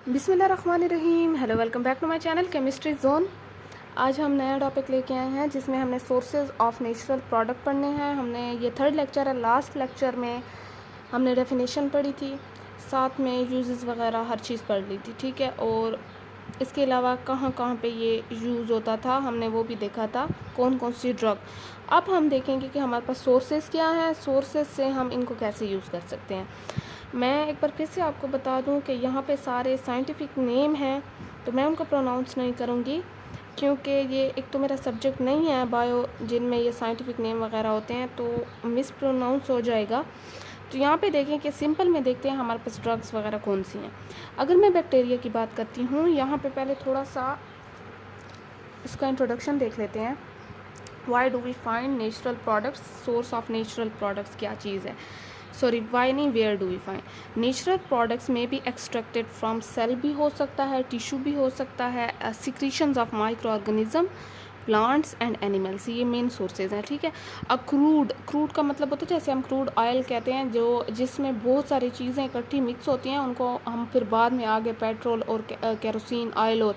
बिस्मिल्लाहिर्रहमानिर्रहीम। Hello, welcome back to my channel chemistry zone. आज हम नया टॉपिक लेके आए हैं जिसमें हमने सोर्सेज ऑफ नेचुरल प्रोडक्ट पढ़ने हैं। हमने ये थर्ड लेक्चर है। लास्ट लेक्चर में हमने डेफिनेशन पढ़ी थी, साथ में यूजेस वगैरह हर चीज़ पढ़ ली थी, ठीक है। और इसके अलावा कहाँ कहाँ पे ये यूज़ होता था हमने वो भी देखा था, कौन कौन सी ड्रग। अब हम देखेंगे कि हमारे पास सोर्सेज क्या हैं, सोर्सेज से हम इनको कैसे यूज़ कर सकते हैं। मैं एक बार फिर से आपको बता दूं कि यहाँ पे सारे साइंटिफिक नेम हैं, तो मैं उनको प्रोनाउंस नहीं करूँगी क्योंकि ये एक तो मेरा सब्जेक्ट नहीं है बायो, जिनमें ये साइंटिफिक नेम वगैरह होते हैं तो मिस प्रोनाउंस हो जाएगा। तो यहाँ पे देखें कि सिंपल में देखते हैं हमारे पास ड्रग्स वगैरह कौन सी हैं। अगर मैं बैक्टीरिया की बात करती हूँ, यहाँ पे पहले थोड़ा सा इसका इंट्रोडक्शन देख लेते हैं। Why do we find natural products, source of natural products क्या चीज़ है, सॉरी वाई नहीं, where do we find natural products में बी एक्सट्रैक्टेड फ्रॉम सेल भी हो सकता है, टिश्यू भी हो सकता है, secretions of micro organism, plants and animals, ये मेन सोर्सेज हैं, ठीक है। अब क्रूड का मतलब होता है, जैसे हम क्रूड ऑयल कहते हैं, जो जिसमें बहुत सारी चीज़ें इकट्ठी मिक्स होती हैं, उनको हम फिर बाद में आगे पेट्रोल और केरोसिन ऑयल और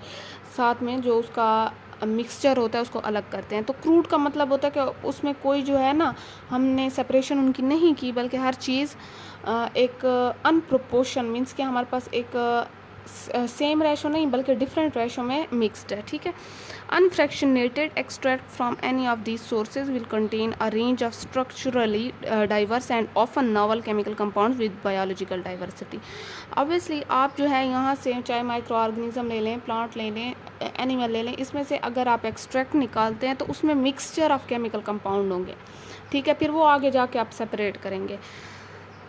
साथ में जो उसका मिक्सचर होता है उसको अलग करते हैं। तो क्रूड का मतलब होता है कि उसमें कोई जो है ना, हमने सेपरेशन उनकी नहीं की, बल्कि हर चीज़ एक अनप्रोपोर्शन मीन्स कि हमारे पास एक सेम रेशो नहीं बल्कि डिफरेंट रेशो में मिक्सड है, ठीक है। Unfractionated extract from any of these sources will contain a range of structurally diverse and often novel chemical compounds with biological diversity. Obviously आप जो है यहाँ से चाहे माइक्रो ऑर्गेनिज्म ले लें, प्लांट ले लें, एनिमल ले लें, इसमें से अगर आप एक्सट्रैक्ट निकालते हैं तो उसमें मिक्सचर ऑफ केमिकल कंपाउंड होंगे, ठीक है। फिर वो आगे जाके आप सेपरेट करेंगे।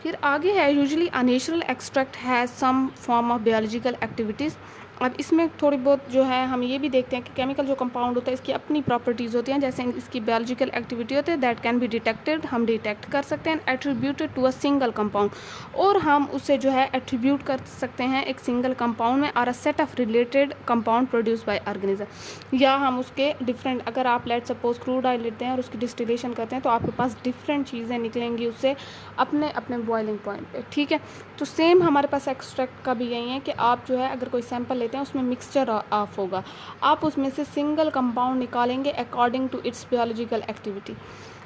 फिर आगे है usually a natural extract has some form of biological activities. अब इसमें थोड़ी बहुत जो है हम ये भी देखते हैं कि केमिकल जो कंपाउंड होता है इसकी अपनी प्रॉपर्टीज़ होती हैं, जैसे इसकी बायोलॉजिकल एक्टिविटी होती है दैट कैन बी डिटेक्टेड, हम डिटेक्ट कर सकते हैं, attributed to a single compound, और हम उसे जो है एट्रीब्यूट कर सकते हैं एक सिंगल कंपाउंड में, और a set of related compound produce by organism, या हम उसके डिफरेंट, अगर आप लेट सपोज क्रूड ऑयल लेते हैं और उसकी डिस्टिलेशन करते हैं तो आपके पास डिफरेंट चीज़ें निकलेंगी उससे अपने अपने बॉइलिंग पॉइंट पे, ठीक है। तो सेम हमारे पास एक्सट्रैक्ट का भी यही है कि आप जो है अगर कोई सैंपल लेते हैं उसमें मिक्सचर ऑफ होगा, आप उसमें से सिंगल कंपाउंड निकालेंगे according to its biological activity.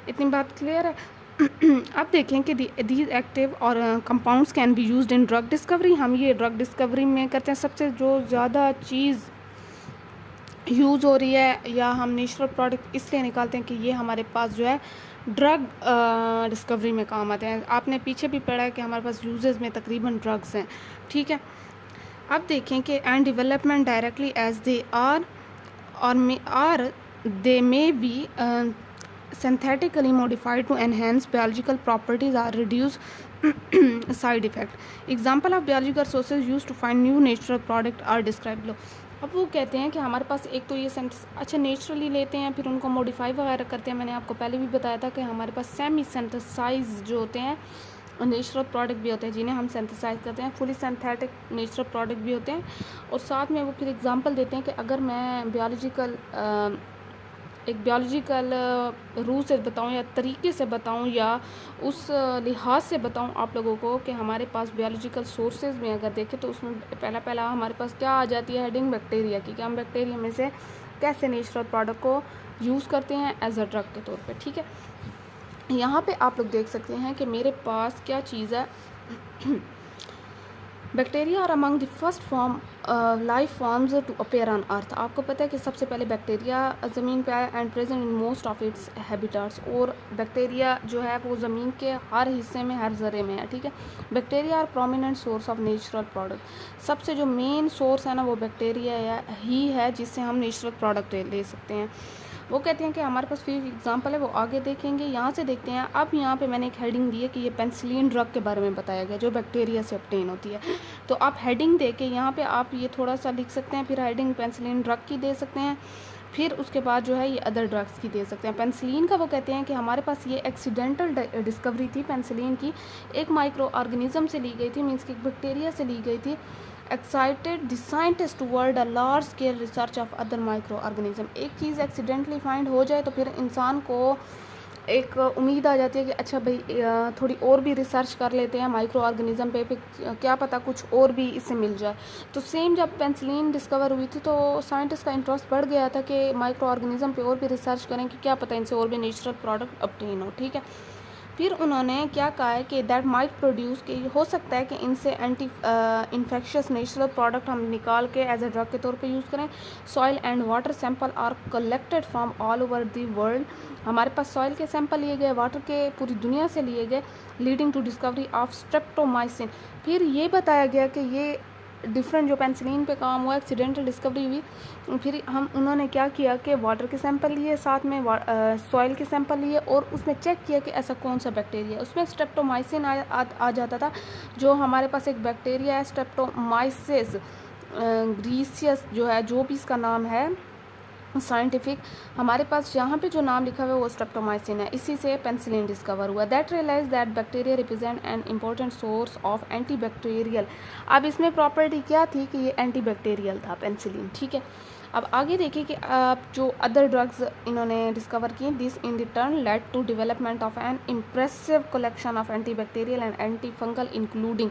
इतनी बात क्लियर है। अब देखें कि दीज एक्टिव और compounds can be used in drug discovery. हम ये ड्रग डिस्कवरी में करते हैं। सबसे जो ज़्यादा चीज़ यूज़ हो रही है या हम नेचुरल प्रोडक्ट इसलिए निकालते हैं कि ये हमारे पास जो है ड्रग डिस्कवरी में काम आते हैं। आपने पीछे भी पढ़ा है कि हमारे पास यूजेस में तकरीबन ड्रग्स हैं, ठीक है। अब देखें कि and development directly as they are और they may be synthetically modified to enhance biological properties or reduce side effect. Example of biological sources used to find new natural product are described below. अब वो कहते हैं कि हमारे पास एक तो ये अच्छा नेचुरली लेते हैं, फिर उनको मॉडिफाई वगैरह करते हैं। मैंने आपको पहले भी बताया था कि हमारे पास सेमी सिंथेसाइज जो होते हैं नेचुरल प्रोडक्ट भी होते हैं जिन्हें हम सिंथेसाइज करते हैं, फुली सिंथेटिक नेचुरल प्रोडक्ट भी होते हैं। और साथ में वो फिर एग्जांपल देते हैं कि अगर मैं एक बायोलॉजिकल रूल से बताऊं या तरीके से बताऊं या उस लिहाज से बताऊं आप लोगों को कि हमारे पास बायोलॉजिकल सोर्सेज में अगर देखें तो उसमें पहला हमारे पास क्या आ जाती है, हेडिंग बैक्टीरिया की, कि हम बैक्टीरिया में से कैसे नेचुरल प्रोडक्ट को यूज़ करते हैं एज अ ड्रग के तौर पे, ठीक है। यहाँ पे आप लोग देख सकते हैं कि मेरे पास क्या चीज़ है। Bacteria are among the first form life forms to appear on earth. आपको पता है कि सबसे पहले बैक्टीरिया ज़मीन पे आया and present in most of its habitats. और बैक्टीरिया जो है वो ज़मीन के हर हिस्से में, हर ज़रे में है, ठीक है। Bacteria are prominent source of natural product. सबसे जो मेन सोर्स है ना वो बैक्टीरिया ही है जिससे हम नेचुरल प्रोडक्ट ले सकते हैं। वो कहते हैं कि हमारे पास फिर एग्जांपल है, वो आगे देखेंगे। यहाँ से देखते हैं। अब यहाँ पे मैंने एक हेडिंग दी है कि ये पेनिसिलिन ड्रग के बारे में बताया गया जो बैक्टीरिया से ऑब्टेन होती है। तो आप हेडिंग दे के यहाँ पे आप ये थोड़ा सा लिख सकते हैं, फिर हेडिंग पेनिसिलिन ड्रग की दे सकते हैं, फिर उसके बाद जो है ये अदर ड्रग्स की दे सकते हैं। पेनिसिलिन का वो कहते हैं कि हमारे पास ये एक्सीडेंटल डिस्कवरी थी पेनिसिलिन की, एक माइक्रो ऑर्गेनिज्म से ली गई थी, मीन्स कि बैक्टीरिया से ली गई थी। Excited the scientist toward a large scale research of other micro organism. एक चीज़ एक्सीडेंटली फाइंड हो जाए तो फिर इंसान को एक उम्मीद आ जाती है कि अच्छा भाई थोड़ी और भी रिसर्च कर लेते हैं माइक्रो ऑर्गेनिज़म पे क्या पता कुछ और भी इससे मिल जाए। तो सेम जब पेंसिलिन डिस्कवर हुई थी तो साइंटिस्ट का इंटरेस्ट बढ़ गया था कि माइक्रो ऑर्गेनिज़म पे और भी रिसर्च करें कि क्या पता इनसे और भी नेचुरल प्रोडक्ट ऑब्टेन हो, ठीक है। फिर उन्होंने क्या कहा है कि दैट माइट प्रोड्यूस, कि हो सकता है कि इनसे एंटी इन्फेक्शियस नेचुरल प्रोडक्ट हम निकाल के एज ए ड्रग के तौर पे यूज़ करें। Soil and water sample are collected from all over the world. हमारे पास सॉइल के सैंपल लिए गए, वाटर के पूरी दुनिया से लिए गए, leading to discovery of streptomycin. फिर ये बताया गया कि ये डिफरेंट जो पेंसिलिन पे काम हुआ एक्सीडेंटल डिस्कवरी हुई। फिर उन्होंने क्या किया कि वाटर के सैंपल लिए, साथ में सॉइल के सैंपल लिए और उसमें चेक किया कि ऐसा कौन सा बैक्टीरिया है। उसमें स्ट्रेप्टोमाइसिन आ जाता था, जो हमारे पास एक बैक्टीरिया है स्ट्रेप्टोमाइसिस ग्रीसियस जो है, जो भी इसका नाम है साइंटिफिक, हमारे पास यहाँ पे जो नाम लिखा हुआ है वो स्ट्रेप्टोमाइसिन है। इसी से पेंसिलिन डिस्कवर हुआ। That realize that bacteria represent an important source of anti bacterial. अब इसमें प्रॉपर्टी क्या थी कि ये एंटी बैक्टीरियल था पेंसिलिन, ठीक है। अब आगे देखिए कि जो अदर ड्रग्स इन्होंने डिस्कवर की, this in return led to development of an impressive collection of anti bacterial and anti fungal including.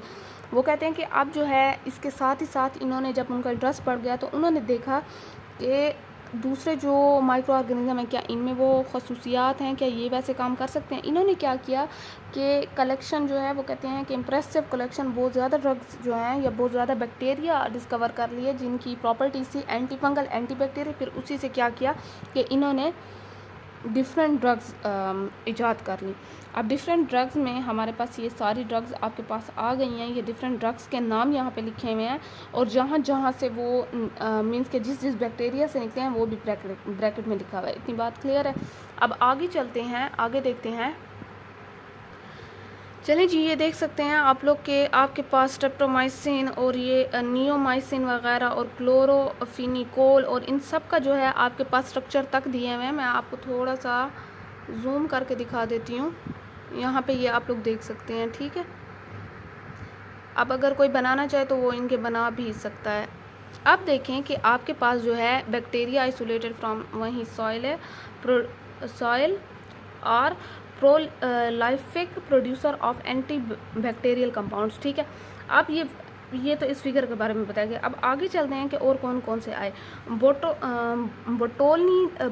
वो कहते हैं कि अब जो है इसके साथ ही साथ इन्होंने, जब उनका इंटरेस्ट बढ़ गया तो उन्होंने देखा कि दूसरे जो माइक्रो ऑर्गेनिज़म है क्या इनमें वो खसूसियात हैं, क्या ये वैसे काम कर सकते हैं। इन्होंने क्या किया कि कलेक्शन जो है वो कहते हैं कि इम्प्रेसिव कलेक्शन, बहुत ज़्यादा ड्रग्स जो हैं या बहुत ज़्यादा बैक्टीरिया डिस्कवर कर लिए जिनकी प्रॉपर्टीज थी एंटी फंगल एंटी बैक्टीरिया। फिर उसी से क्या किया कि इन्होंने डिफरेंट ड्रग्स ईजाद कर ली। अब डिफरेंट ड्रग्स में हमारे पास ये सारी ड्रग्स आपके पास आ गई हैं। ये डिफरेंट ड्रग्स के नाम यहाँ पे लिखे हुए हैं और जहाँ जहाँ से वो मींस के जिस जिस बैक्टीरिया से निकले हैं वो भी ब्रैकेट में लिखा हुआ है। इतनी बात क्लियर है। अब आगे चलते हैं, आगे देखते हैं। चलें जी, ये देख सकते हैं आप लोग के आपके पास स्ट्रेप्टोमाइसिन और ये नियोमाइसिन वगैरह और क्लोरोफिनिकोल और इन सब का जो है आपके पास स्ट्रक्चर तक दिए हुए हैं। मैं आपको थोड़ा सा जूम करके दिखा देती हूँ। यहाँ पे ये आप लोग देख सकते हैं, ठीक है। अब अगर कोई बनाना चाहे तो वो इनके बना भी सकता है। अब देखें कि आपके पास जो है बैक्टीरिया आइसोलेटेड फ्रॉम, वहीं सॉइल है, सॉइल और prolific producer of anti bacterial compounds, ठीक है। अब ये तो इस फिगर के बारे में बताया गया। अब आगे चलते हैं कि और कौन कौन से आए।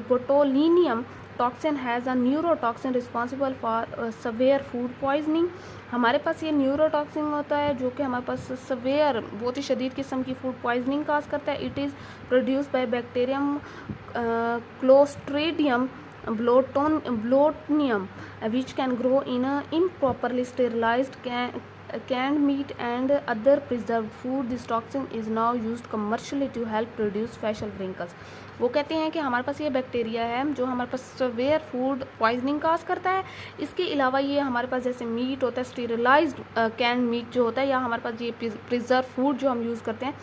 Botulinum toxin has a neurotoxin responsible for severe food poisoning. हमारे पास ये न्यूरोटॉक्सिन होता है जो कि हमारे पास सवेयर, बहुत ही शदीद किस्म की फूड पॉइजनिंग काज करता है। It is produce by bacterium clostridium botulinum which can grow in a improperly sterilized canned meat and other preserved food. This toxin is now used commercially to help reduce facial wrinkles. वो कहते हैं कि हमारे पास ये bacteria है जो हमारे पास सवेयर फूड पॉइजनिंग काज करता है। इसके अलावा ये हमारे पास जैसे मीट होता है, स्टीरिलाइज्ड कैन मीट जो होता है, या हमारे पास ये प्रिजर्व फूड जो हम यूज़ करते हैं,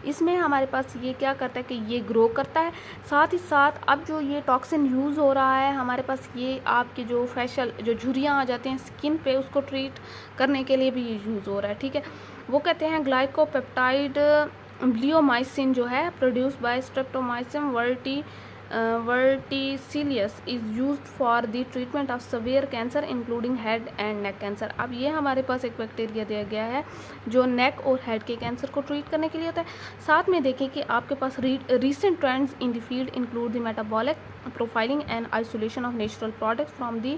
इसमें हमारे पास ये क्या करता है कि ये ग्रो करता है। साथ ही साथ अब जो ये टॉक्सिन यूज़ हो रहा है हमारे पास, ये आपके जो फेशियल जो झुर्रियाँ आ जाती हैं स्किन पे, उसको ट्रीट करने के लिए भी ये यूज़ हो रहा है, ठीक है। वो कहते हैं ग्लाइकोपेप्टाइड ब्लियोमाइसिन जो है produce by streptomyces verticillus is used for the treatment of severe cancer including head and neck cancer. अब ये हमारे पास एक बैक्टीरिया दिया गया है जो नेक और हेड के कैंसर को ट्रीट करने के लिए होता है। साथ में देखें कि आपके पास recent trends in the field include the metabolic profiling and isolation of natural products from the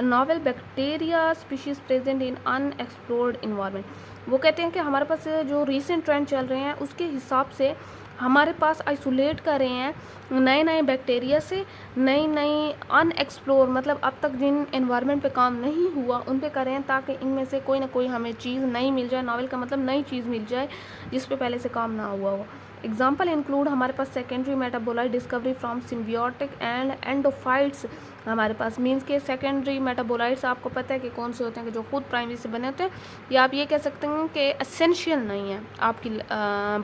novel bacteria species present in unexplored environment. वो कहते हैं कि हमारे पास जो रीसेंट ट्रेंड चल रहे हैं उसके हिसाब से हमारे पास आइसोलेट कर रहे हैं नए नए बैक्टीरिया से, नई नई अनएक्सप्लोर, मतलब अब तक जिन एनवायरनमेंट पे काम नहीं हुआ उन पे कर रहे हैं, ताकि इनमें से कोई ना कोई हमें चीज़ नई मिल जाए। नॉवल का मतलब नई चीज़ मिल जाए जिस पे पहले से काम ना हुआ हो। एग्जाम्पल इंक्लूड हमारे पास secondary metabolite discovery from symbiotic and endophytes. हमारे पास मीन्स के सेकेंडरी मेटाबोलाइट्स आपको पता है कि कौन से होते हैं कि जो खुद प्राइमरी से बने होते हैं, या आप ये कह सकते हैं कि एसेंशियल नहीं है आपकी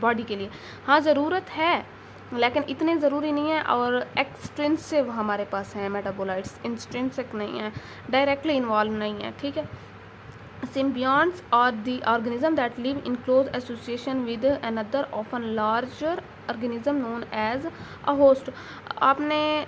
बॉडी के लिए। हाँ, ज़रूरत है लेकिन इतने ज़रूरी नहीं है। और एक्सट्रिंसिव हमारे पास हैं मेटाबोलाइट्स, इंस्ट्रिंसिक नहीं है, डायरेक्टली इन्वॉल्व नहीं है, ठीक है। Symbionts are the organism that live in close association with another often larger organism known as a host. आपने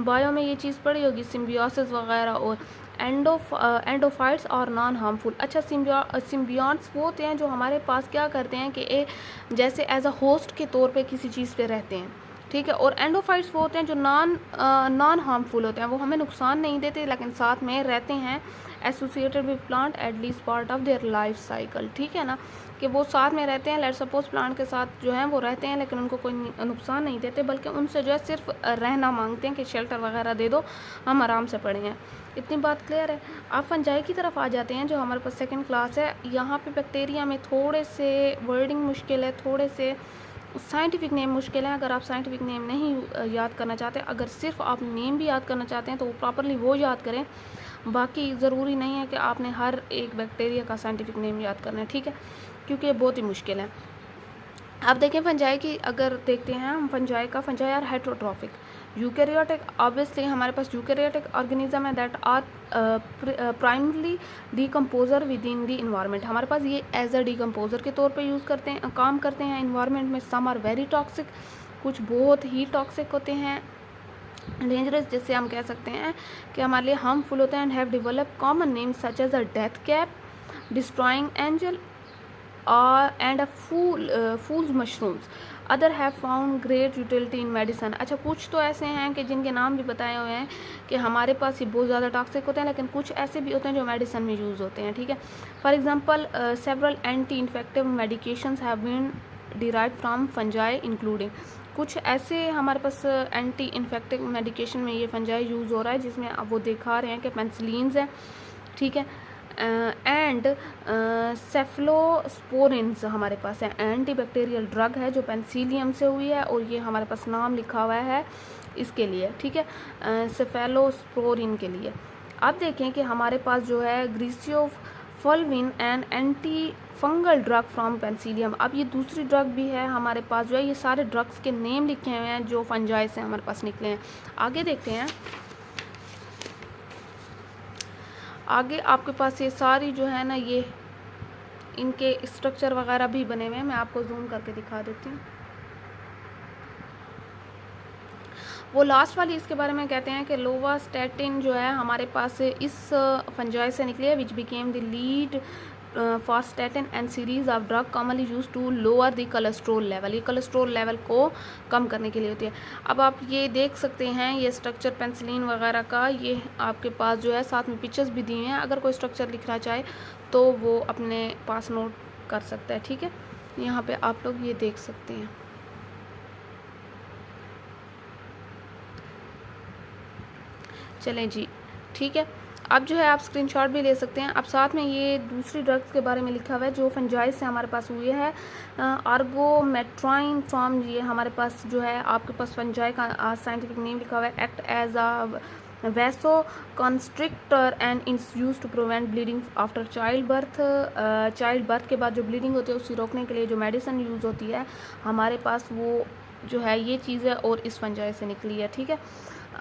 बायो में ये चीज़ पढ़ी होगी सिम्बियोसिस वगैरह, और एंडोफाइट्स और नॉन हार्मफुल। अच्छा, सिम्बियॉन्ट्स वो होते हैं जो हमारे पास क्या करते हैं कि जैसे एज अ होस्ट के तौर पे किसी चीज़ पे रहते हैं, ठीक है। और एंडोफाइट्स वो होते हैं जो नॉन हार्मफुल होते हैं, वो हमें नुकसान नहीं देते लेकिन साथ में रहते हैं associated with plant at least part of their life cycle, ठीक है ना, कि वो साथ में रहते हैं। लेट्स सपोज प्लांट के साथ जो है वो रहते हैं लेकिन उनको कोई नुकसान नहीं देते, बल्कि उनसे जो है सिर्फ रहना मांगते हैं कि शेल्टर वगैरह दे दो, हम आराम से पड़े हैं। इतनी बात क्लियर है। आप फंजाई की तरफ आ जाते हैं जो हमारे पास सेकंड क्लास है। यहाँ पे बैक्टीरिया में थोड़े से वर्डिंग मुश्किल है, थोड़े से साइंटिफिक नेम मुश्किल है। अगर आप साइंटिफिक नेम नहीं याद करना चाहते, अगर सिर्फ आप नेम भी याद करना चाहते हैं तो वो प्रॉपरली वो याद करें, बाकी ज़रूरी नहीं है कि आपने हर एक बैक्टीरिया का साइंटिफिक नेम याद करना है, ठीक है, क्योंकि ये बहुत ही मुश्किल है। अब देखें फंजाई की, अगर देखते हैं हम fungi are heterotrophic eukaryotic. Obviously हमारे पास यूकैरियोटिक ऑर्गेनिज्म है that are primarily decomposer within the environment. हमारे पास ये एज अ डीकम्पोजर के तौर पे यूज़ करते हैं, काम करते हैं इन्वायरमेंट में। सम आर वेरी टॉक्सिक, कुछ बहुत ही टॉक्सिक होते हैं, डेंजरस, जिससे हम कह सकते हैं कि हमारे लिए हार्मफुल होते हैं, and have develop common names such as a death cap, destroying angel and a fools mushrooms. Other have found great utility in medicine. अच्छा, कुछ तो ऐसे हैं कि जिनके नाम भी बताए हुए हैं कि हमारे पास ये बहुत ज़्यादा टॉक्सिक होते हैं, लेकिन कुछ ऐसे भी होते हैं जो मेडिसन में यूज़ होते हैं, ठीक है। For example several anti infective medications have been derived from fungi including. कुछ ऐसे हमारे पास एंटी इन्फेक्टिव मेडिकेशन में ये फंजाई यूज़ हो रहा है, जिसमें अब वो दिखा रहे हैं कि पेंसिलिन्स हैं, ठीक है, एंड सेफ्लोस्पोरिन्स हमारे पास है, एंटी बैक्टीरियल ड्रग है जो पेंसिलियम से हुई है, और ये हमारे पास नाम लिखा हुआ है इसके लिए, ठीक है, सेफेलोस्पोरिन के लिए। अब देखें कि हमारे पास जो है griseofulvin and anti fungal drug from penicillium. अब ये दूसरी ड्रग भी है हमारे पास जो है, ये सारे ड्रग्स के नेम लिखे हुए हैं जो फंजाई से हमारे पास निकले हैं। आगे देखते हैं, आगे आपके पास ये सारी जो है ना, ये इनके स्ट्रक्चर वगैरह भी बने हुए हैं, मैं आपको जूम करके दिखा देती हूँ। वो लास्ट वाली इसके बारे में कहते हैं कि लोवास्टैटिन जो है हमारे पास इस फंजाई से निकली है, which became the lead for statin and series of drug commonly use to lower the cholesterol level. ये कोलेस्ट्रोल लेवल को कम करने के लिए होती है। अब आप ये देख सकते हैं ये स्ट्रक्चर पेंसिलिन वगैरह का, ये आपके पास जो है साथ में पिक्चर्स भी दिए हैं। अगर कोई स्ट्रक्चर लिखना चाहे तो वो अपने पास नोट कर सकता है, ठीक है। यहाँ पे आप लोग ये देख सकते हैं। चलें जी, ठीक है। अब जो है आप स्क्रीनशॉट भी ले सकते हैं। अब साथ में ये दूसरी ड्रग्स के बारे में लिखा हुआ है जो फंजाई से हमारे पास हुई है, आर्गोमेट्राइन फॉर्म। ये हमारे पास जो है आपके पास फंजाई का साइंटिफिक नेम लिखा हुआ है, act as a vasoconstrictor and is use to prevent bleeding after child birth के बाद जो ब्लीडिंग होती है उसे रोकने के लिए जो मेडिसिन यूज़ होती है हमारे पास, वो जो है ये चीज़ है और इस फंजाई से निकली है, ठीक है।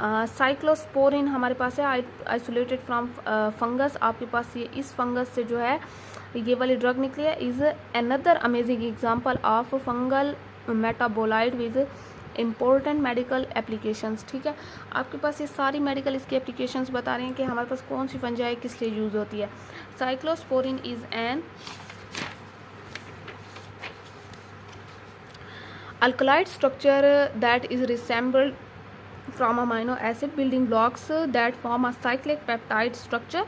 साइक्लोस्पोरिन हमारे पास है, आइसोलेटेड फ्रॉम फंगस। आपके पास ये इस फंगस से जो है ये वाली ड्रग निकली है, is another amazing example of fungal metabolite with important medical applications, ठीक है। आपके पास ये सारी मेडिकल इसकी एप्लीकेशंस बता रहे हैं कि हमारे पास कौन सी फंजाई किस लिए यूज़ होती है। Cyclosporine is an alkaloid structure that is resembled from amino acid building blocks that form a cyclic peptide structure.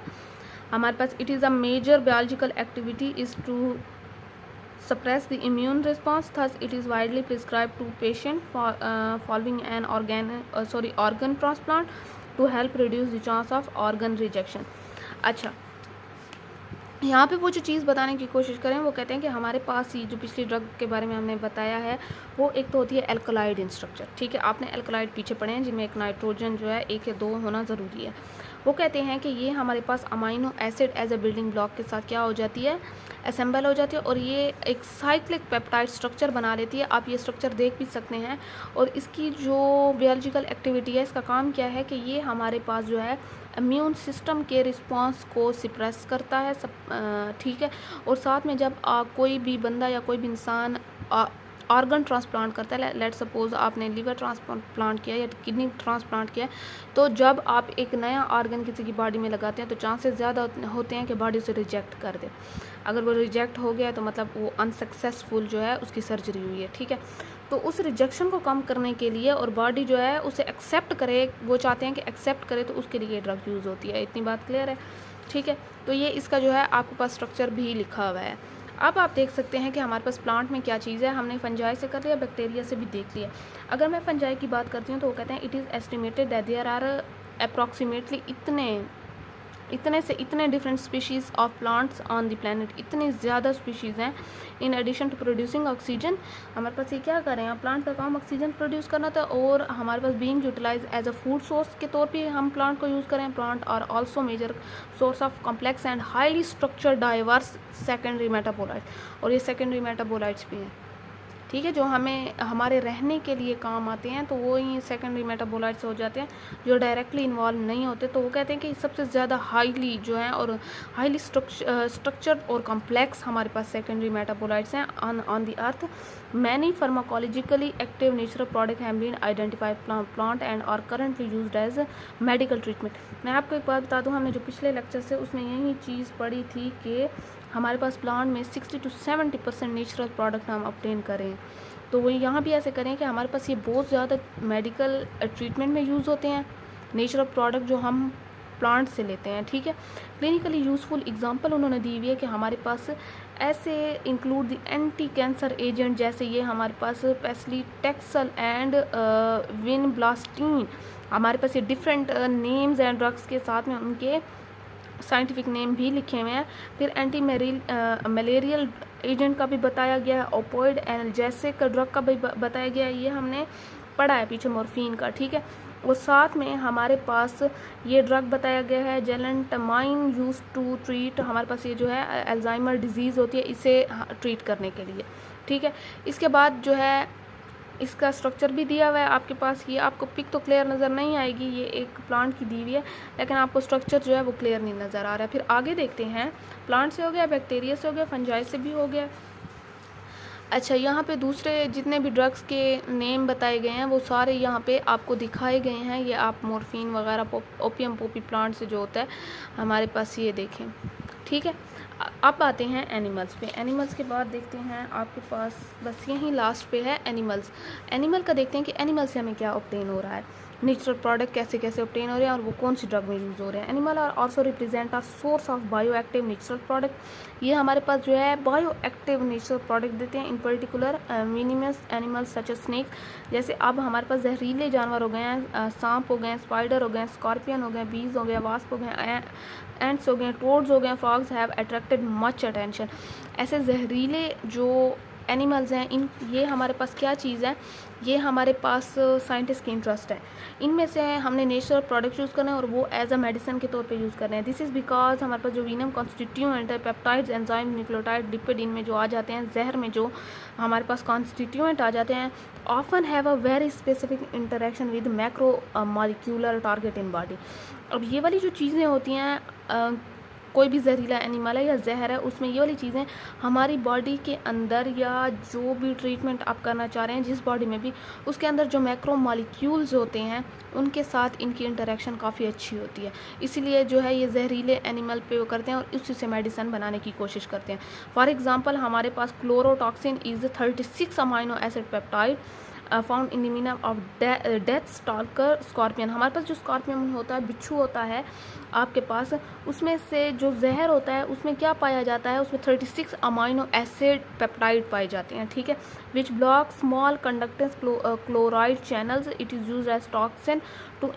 हमारे पास it is a major biological activity is to suppress the immune response, thus it is widely prescribed to patient following an organ transplant to help reduce the chance of organ rejection. अच्छा, यहाँ पे वो जो चीज़ बताने की कोशिश करें वो कहते हैं कि हमारे पास ये जो पिछली ड्रग के बारे में हमने बताया है वो एक तो होती है एल्कलाइड इन स्ट्रक्चर, ठीक है। आपने एल्कलाइड पीछे पढ़े हैं जिनमें एक नाइट्रोजन जो है 1 या 2 होना ज़रूरी है। वो कहते हैं कि ये हमारे पास amino acid as a building block के साथ क्या हो जाती है, असेंबल हो जाती है, और ये एक साइक्लिक पेप्टाइड स्ट्रक्चर बना लेती है। आप ये स्ट्रक्चर देख भी सकते हैं। और इसकी जो बायोलॉजिकल एक्टिविटी है, इसका काम क्या है कि ये हमारे पास जो है इम्यून सिस्टम के रिस्पांस को सिप्रेस करता है, सब ठीक है। और साथ में जब कोई भी बंदा या कोई भी इंसान ऑर्गन ट्रांसप्लांट करता है, लेट सपोज आपने लिवर ट्रांसप्लांट किया या किडनी ट्रांसप्लांट किया, तो जब आप एक नया ऑर्गन किसी की बॉडी में लगाते हैं तो चांसेस ज़्यादा होते हैं कि बॉडी उसे रिजेक्ट कर दे। अगर वो रिजेक्ट हो गया तो मतलब वो अनसक्सेसफुल जो है उसकी सर्जरी हुई है, ठीक है। तो उस रिजेक्शन को कम करने के लिए और बॉडी जो है उसे एक्सेप्ट करे, वो चाहते हैं कि एक्सेप्ट करे, तो उसके लिए ड्रग यूज़ होती है। इतनी बात क्लियर है, ठीक है। तो ये इसका जो है आपके पास स्ट्रक्चर भी लिखा हुआ है। अब आप देख सकते हैं कि हमारे पास प्लांट में क्या चीज़ है। हमने फंजाई से कर लिया, बैक्टीरिया से भी देख लिया। अगर मैं फंजाई की बात करती हूँ तो वो कहते हैं it is estimated that there are approximately इतने different species of plants on the planet, इतने ज़्यादा स्पीशीज़ हैं। In addition to producing oxygen, हमारे पास ये क्या कर रहे हैं, प्लांट का काम ऑक्सीजन प्रोड्यूस करना था, और हमारे पास being utilize as a food source के तौर पे हम प्लांट को यूज़ करें। Plant are also major source of complex and highly structured diverse secondary metabolite, और ये सेकेंडरी मेटाबोलाइट्स भी हैं, ठीक है, जो हमें हमारे रहने के लिए काम आते हैं। तो वो ही सेकेंडरी मेटाबोलाइट्स हो जाते हैं जो डायरेक्टली इन्वॉल्व नहीं होते। तो वो कहते हैं कि सबसे ज़्यादा हाईली जो है और हाईली स्ट्रक्चर्ड और कॉम्प्लेक्स हमारे पास सेकेंडरी मेटाबोलाइट्स हैं on the earth. Many pharmacologically active natural product have been identified plant and are currently used as medical treatment. मैं आपको एक बात बता दूँ, हमने जो पिछले लेक्चर से उसमें यही चीज़ पढ़ी थी कि हमारे पास प्लांट में 60 to 70% नेचुरल प्रोडक्ट हम ऑब्टेन करें। तो वही यहाँ भी ऐसे करें कि हमारे पास ये बहुत ज़्यादा मेडिकल ट्रीटमेंट में यूज़ होते हैं नेचुरल प्रोडक्ट जो हम प्लांट से लेते हैं, ठीक है। क्लिनिकली यूज़फुल एग्जांपल उन्होंने दी हुई है कि हमारे पास ऐसे include the anti cancer agent, जैसे ये हमारे पास पैसिलिटैक्सल एंड विनब्लास्टीन। हमारे पास ये डिफरेंट नेम्स एंड ड्रग्स के साथ में उनके साइंटिफिक नेम भी लिखे हुए हैं। फिर एंटी मलेरियल एजेंट का भी बताया गया है, ओपोइड एनाल्जेसिक ड्रग का भी बताया गया है, ये हमने पढ़ा है पीछे मॉर्फिन का, ठीक है। और साथ में हमारे पास ये ड्रग बताया गया है जेलेंटामाइन यूज टू ट्रीट, हमारे पास ये जो है अल्जाइमर डिजीज़ होती है, इसे ट्रीट करने के लिए, ठीक है। इसके बाद जो है इसका स्ट्रक्चर भी दिया हुआ है आपके पास। ये आपको पिक तो क्लियर नज़र नहीं आएगी, ये एक प्लांट की दी हुई है, लेकिन आपको स्ट्रक्चर जो है वो क्लियर नहीं नज़र आ रहा है। फिर आगे देखते हैं, प्लांट से हो गया, बैक्टीरिया से हो गया, फंजाई से भी हो गया। अच्छा, यहाँ पे दूसरे जितने भी ड्रग्स के नेम बताए गए हैं वो सारे यहाँ पे आपको दिखाए गए हैं। ये आप मॉर्फिन वगैरह ओपियम पोपी प्लांट से जो होता है हमारे पास, ये देखें, ठीक है। अब आते हैं एनिमल्स पे। एनिमल्स के बाद देखते हैं आपके पास बस यहीं लास्ट पे है एनिमल्स। एनिमल का देखते हैं कि एनिमल से हमें क्या ऑब्टेन हो रहा है, नेचुरल प्रोडक्ट कैसे कैसे ऑब्टेन हो रहे हैं और वो कौन सी ड्रग में यूज़ हो रहे हैं। Animal are also represent are source of bio active natural product. ये हमारे पास जो है बायो एक्टिव नेचुरल प्रोडक्ट देते हैं, in particular venomous animals such as snake. जैसे अब हमारे पास जहरीले जानवर हो गए हैं, सांप हो गए, स्पाइडर हो गए, स्कॉर्पियन हो गए, बीज हो गए, वास्प हो गए, एंड्स हो गए, टोड्स हो गए, frogs have attracted much attention. ऐसे जहरीले जो एनिमल्स हैं, इन ये हमारे पास क्या चीज़ है, ये हमारे पास साइंटिस्ट की इंटरेस्ट है। इनमें से हमने नेचुरल प्रोडक्ट यूज़ करने हैं और वो एज अ मेडिसिन के तौर पे यूज़ कर रहे हैं। दिस इज़ बिकॉज हमारे पास जो वीनम कॉन्स्टिट्यूएंट है, पेप्टाइड्स, एंजाइम, न्यूक्लियोटाइड, लिपिड, इनमें जो आ जाते हैं, जहर में जो हमारे पास कॉन्स्टिट्यूएंट आ जाते हैं, often have a very specific interaction with macro molecular target in body. अब ये वाली जो चीज़ें होती हैं, कोई भी जहरीला एनिमल है या जहर है, उसमें ये वाली चीज़ें हमारी बॉडी के अंदर या जो भी ट्रीटमेंट आप करना चाह रहे हैं जिस बॉडी में भी, उसके अंदर जो मैक्रो मॉलिक्यूल्स होते हैं उनके साथ इनकी इंटरेक्शन काफ़ी अच्छी होती है। इसीलिए जो है ये जहरीले एनिमल पे वो करते हैं और उसी से मेडिसिन बनाने की कोशिश करते हैं। फॉर एग्जांपल हमारे पास chlorotoxin is 36 amino acid peptide found in the venom of death stalker scorpion. हमारे पास जो स्कॉर्पियन होता है, बिच्छू होता है आपके पास, उसमें से जो जहर होता है उसमें क्या पाया जाता है, उसमें 36 अमाइनो एसिड पेप्टाइड पाए जाते हैं, ठीक है, which block small conductance chloride channels. It is use as toxin to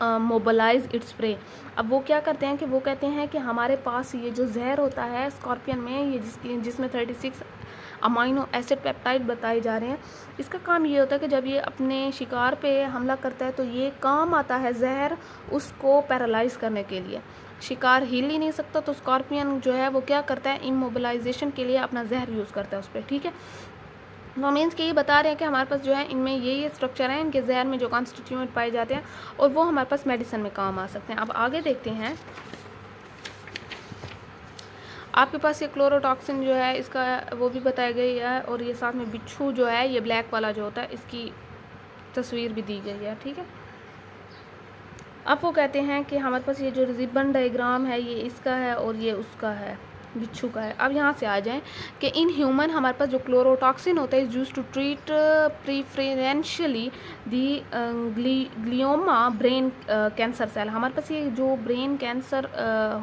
mobilize its prey. अब वो क्या करते हैं कि वो कहते हैं कि हमारे पास ये जो जहर होता है स्कॉर्पियन में, ये जिसमें 36 अमाइनो एसिड पेप्टाइड बताए जा रहे हैं। इसका काम ये होता है कि जब ये अपने शिकार पे हमला करता है तो ये काम आता है जहर उसको पैरालाइज करने के लिए। शिकार हिल ही नहीं सकता तो स्कॉर्पियन जो है वो क्या करता है, इमोबिलाइजेशन के लिए अपना जहर यूज़ करता है उस पर, ठीक है। तो मीन्स कि ये बता रहे हैं कि हमारे पास जो है इनमें ये स्ट्रक्चर हैं, इनके जहर में जो कॉन्स्टिट्यूएंट पाए जाते हैं और वो हमारे पास मेडिसिन में काम आ सकते हैं। अब आगे देखते हैं, आपके पास ये क्लोरोटॉक्सिन जो है इसका वो भी बताया गया है और ये साथ में बिच्छू जो है ये ब्लैक वाला जो होता है इसकी तस्वीर भी दी गई है, ठीक है। अब वो कहते हैं कि हमारे पास ये जो रिबन डायग्राम है ये इसका है और ये उसका है, बिच्छू का है। अब यहाँ से आ जाएं कि इन ह्यूमन हमारे पास जो क्लोरोटॉक्सिन होता है is used to treat preferentially the glioma brain cancer cell. हमारे पास ये जो ब्रेन कैंसर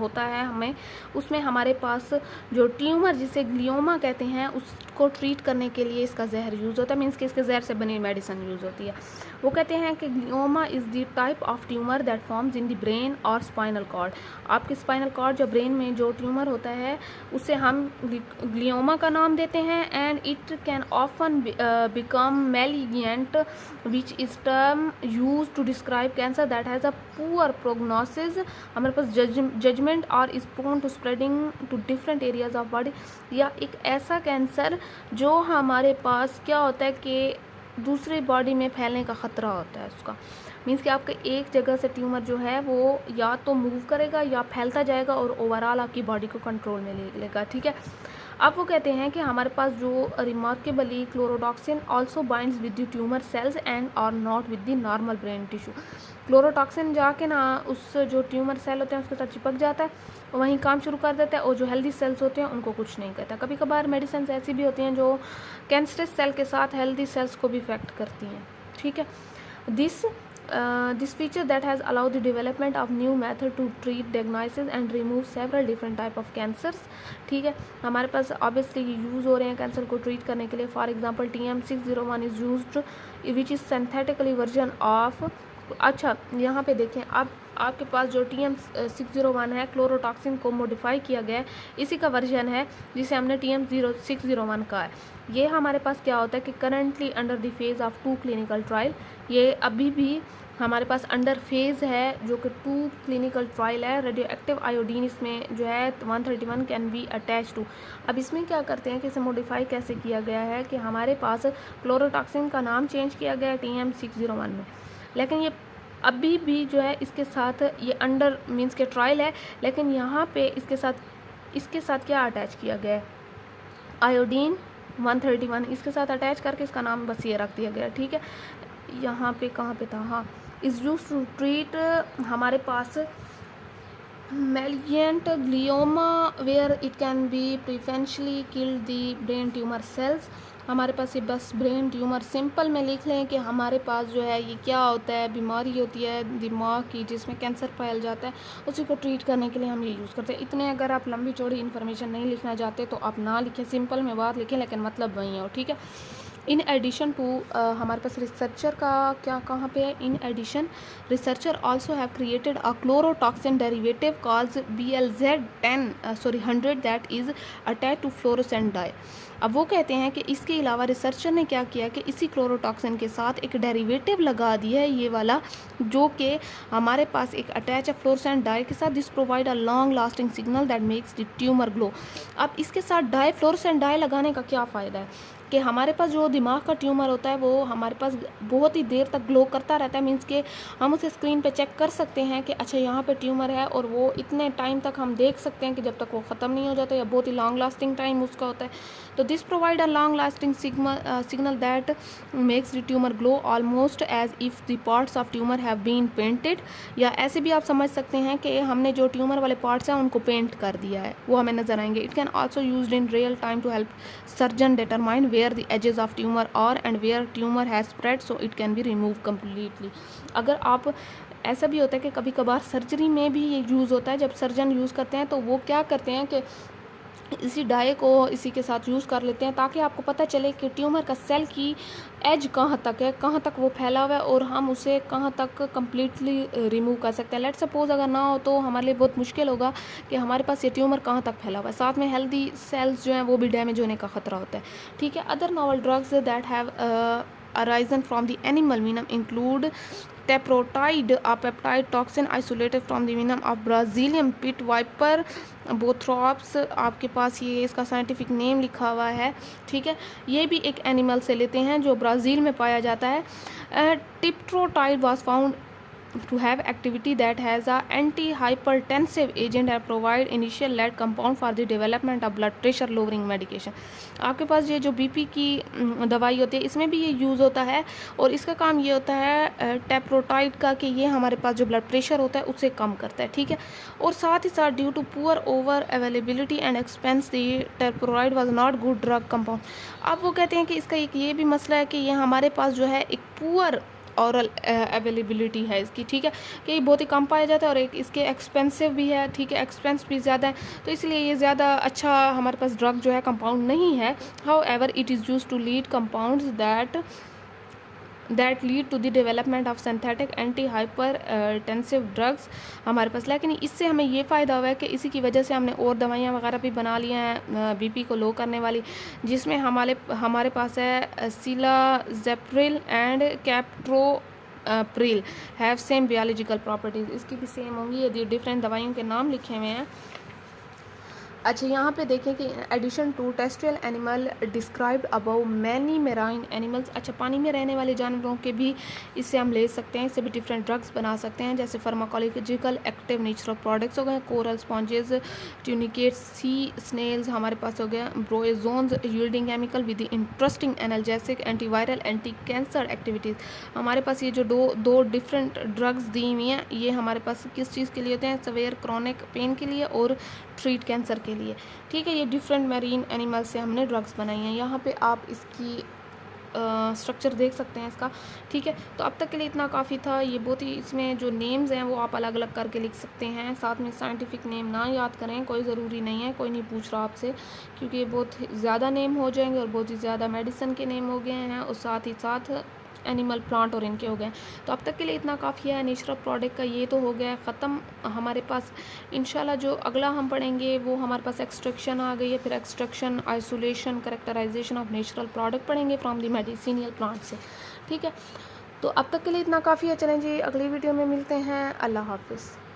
होता है हमें उसमें हमारे पास जो ट्यूमर जिसे ग्लियोमा कहते हैं उसको ट्रीट करने के लिए इसका जहर यूज़ होता है, मीन्स कि इसके जहर से बनी मेडिसिन यूज़ होती है। वो कहते हैं कि glioma is the type of tumour that forms in the brain और स्पाइनल कॉर्ड। आपके स्पाइनल कॉर्ड जो ब्रेन में जो ट्यूमर होता है उसे हम ग्लियोमा का नाम देते हैं and it can often become malignant which is term use to describe cancer that has a poor prognosis. हमारे पास जजमेंट और is prone to spreading to different areas of body, या एक ऐसा कैंसर जो हमारे पास क्या होता है कि दूसरी बॉडी में फैलने का ख़तरा होता है उसका, मीन्स कि आपके एक जगह से ट्यूमर जो है वो या तो मूव करेगा या फैलता जाएगा और ओवरऑल आपकी बॉडी को कंट्रोल में ले लेगा, ठीक है। अब वो कहते हैं कि हमारे पास जो remarkably chlorotoxin also binds with the tumour cells and और not with the normal brain tissue. Chlorotoxin जाके ना उस जो ट्यूमर सेल होते हैं उसके साथ चिपक जाता है, वहीं काम शुरू कर देता है और जो हेल्दी सेल्स होते हैं उनको कुछ नहीं करता। कभी कभार मेडिसिन ऐसी भी होती हैं जो कैंसरस सेल के साथ हेल्दी सेल्स को भी इफेक्ट करती हैं, ठीक है। This feature that has allowed the development of new method to treat, diagnosis and remove several different type of cancers, ठीक है। हमारे पास ऑब्वियसली यूज़ हो रहे हैं कैंसर को ट्रीट करने के लिए। For example TM601 is used which is synthetically version of, अच्छा यहाँ पे देखें, अब आपके पास जो TM601 है क्लोरोटॉक्सिन को मॉडिफाई किया गया है, इसी का वर्जन है जिसे हमने TM601 का है। ये हमारे पास क्या होता है कि currently under the phase of 2 clinical trial, ये अभी भी हमारे पास अंडर फेज़ है जो कि 2 क्लिनिकल ट्रायल है। रेडियो एक्टिव आयोडीन इसमें जो है 131 कैन बी अटैच टू। अब इसमें क्या करते हैं कि इसे मॉडिफाई कैसे किया गया है कि हमारे पास क्लोरोटॉक्सिन का नाम चेंज किया गया है TM601 में, लेकिन ये अभी भी जो है इसके साथ ये अंडर मीन्स के ट्रायल है, लेकिन यहाँ पे इसके साथ क्या अटैच किया गया है, आयोडीन 131 इसके साथ अटैच करके इसका नाम बस ये रख दिया गया, ठीक है। यहाँ पे कहाँ पे था, हाँ, इज़ यूज्ड टू ट्रीट हमारे पास malignant glioma where it can be preferentially kill the brain tumor cells। हमारे पास ये बस ब्रेन ट्यूमर सिंपल में लिख लें कि हमारे पास जो है ये क्या होता है, बीमारी होती है दिमाग की जिसमें कैंसर फैल जाता है, उसी को ट्रीट करने के लिए हम ये यूज़ करते हैं। इतने अगर आप लंबी चौड़ी इन्फॉर्मेशन नहीं लिखना चाहते तो आप ना लिखें, सिंपल में बात लिखें लेकिन मतलब वही हो, ठीक है। इन एडिशन टू हमारे पास रिसर्चर का क्या कहाँ पे है, in addition researcher also have created a chlorotoxin derivative calls BLZ100 that is attach to fluorescent dye. अब वो कहते हैं कि इसके अलावा रिसर्चर ने क्या किया कि इसी क्लोरोटॉक्सिन के साथ एक डेरिवेटिव लगा दिया है ये वाला, जो कि हमारे पास एक अटैच है फ्लोरोसेंट डाई के साथ। This provide a long lasting signal that makes the tumour glow. अब इसके साथ डाई फ्लोरोसेंट डाई लगाने का क्या फ़ायदा है कि हमारे पास जो दिमाग का ट्यूमर होता है वो हमारे पास बहुत ही देर तक ग्लो करता रहता है, मीन्स कि हम उसे स्क्रीन पे चेक कर सकते हैं कि अच्छा यहाँ पे ट्यूमर है, और वो इतने टाइम तक हम देख सकते हैं कि जब तक वो ख़त्म नहीं हो जाता, या बहुत ही लॉन्ग लास्टिंग टाइम उसका होता है। तो this provide a long lasting signal that makes the tumour glow almost as if the parts of tumour have been painted, या ऐसे भी आप समझ सकते हैं कि हमने जो ट्यूमर वाले पार्ट्स हैं उनको पेंट कर दिया है, वो हमें नज़र आएंगे। It can also use in real time to help surgeon determine where the edges of tumor are and where tumor has spread so it can be removed completely। अगर आप ऐसा भी होता है कि कभी कभार सर्जरी में भी ये यूज़ होता है, जब सर्जन यूज़ करते हैं तो वो क्या करते हैं कि इसी डाई को इसी के साथ यूज़ कर लेते हैं ताकि आपको पता चले कि ट्यूमर का सेल की एज कहाँ तक है, कहाँ तक वो फैला हुआ है और हम उसे कहाँ तक कम्प्लीटली रिमूव कर सकते हैं। लेट सपोज अगर ना हो तो हमारे लिए बहुत मुश्किल होगा कि हमारे पास ये ट्यूमर कहाँ तक फैला हुआ है। साथ में हेल्दी सेल्स जो हैं वो भी डैमेज होने का ख़तरा होता है। ठीक है, other novel drugs that have arisen from the animal venom include teprotide, a peptide toxin isolated from the venom of Brazilian pit viper बोथ्रोप्स। आपके पास ये इसका साइंटिफिक नेम लिखा हुआ है। ठीक है, ये भी एक एनिमल से लेते हैं जो ब्राज़ील में पाया जाता है। Teprotide was found to have activity that has a antihypertensive agent and provide initial lead compound for the development of blood pressure lowering medication। आपके पास ये जो बीपी की दवाई होती है इसमें भी ये यूज़ होता है और इसका काम ये होता है टेप्रोटाइड का कि ये हमारे पास जो ब्लड प्रेशर होता है उसे कम करता है। ठीक है, और साथ ही साथ due to poor over availability and expense the teprotide was not good drug compound. अब वो कहते हैं कि इसका एक ये भी मसला है कि ये हमारे पास जो है एक पुअर औरल अवेलेबिलिटी है इसकी। ठीक है, कि ये बहुत ही कम पाया जाता है और एक इसके एक्सपेंसिव भी है। ठीक है, एक्सपेंस भी ज़्यादा है तो इसलिए ये ज़्यादा अच्छा हमारे पास ड्रग जो है कंपाउंड नहीं है। However it is use to lead compounds that lead to the development of synthetic anti hypertensive drugs हमारे पास। लेकिन इससे हमें ये फ़ायदा हुआ है कि इसी की वजह से हमने और दवाइयाँ वगैरह भी बना ली हैं बीपी को लो करने वाली, जिसमें हमारे पास है cilazapril and captopril have same biological properties. इसकी भी सेम होंगी, ये डिफरेंट दवाइयों के नाम लिखे हुए हैं। अच्छा, यहाँ पे देखें कि addition to terrestrial animal described above many marine animals. अच्छा, पानी में रहने वाले जानवरों के भी इससे हम ले सकते हैं, इससे भी डिफरेंट ड्रग्स बना सकते हैं, जैसे फार्माकोलॉजिकल एक्टिव नेचुरल प्रोडक्ट्स हो गए, coral sponges, tunicates, sea snails हमारे पास हो गया, bryozoans yielding chemical with interesting analgesic antiviral anti cancer activities. हमारे पास ये जो दो डिफरेंट ड्रग्स दी हुई हैं ये हमारे पास किस चीज़ के लिए होते हैं, सवेयर क्रॉनिक पेन के लिए और ट्रीट कैंसर के लिए। ठीक है, ये डिफरेंट मैरीन एनिमल से हमने ड्रग्स बनाई हैं। यहाँ पे आप इसकी स्ट्रक्चर देख सकते हैं इसका। ठीक है, तो अब तक के लिए इतना काफ़ी था। ये बहुत ही इसमें जो नेम्स हैं वो आप अलग अलग करके लिख सकते हैं, साथ में साइंटिफिक नेम ना याद करें, कोई ज़रूरी नहीं है, कोई नहीं पूछ रहा आपसे, क्योंकि ये बहुत ज़्यादा नेम हो जाएंगे और बहुत ही ज़्यादा मेडिसिन के नेम हो गए हैं और साथ ही साथ एनिमल प्लांट और इनके हो गए। तो अब तक के लिए इतना काफ़ी है। नेचुरल प्रोडक्ट का ये तो हो गया ख़त्म। हमारे पास इंशाल्लाह जो अगला हम पढ़ेंगे वो हमारे पास एक्सट्रैक्शन आ गई है, फिर extraction, isolation, characterisation of natural product पढ़ेंगे फ्रॉम द मेडिसिनियल प्लांट से। ठीक है, तो अब तक के लिए इतना काफ़ी है। चलें जी, अगली वीडियो में मिलते हैं। अल्लाह हाफिज़।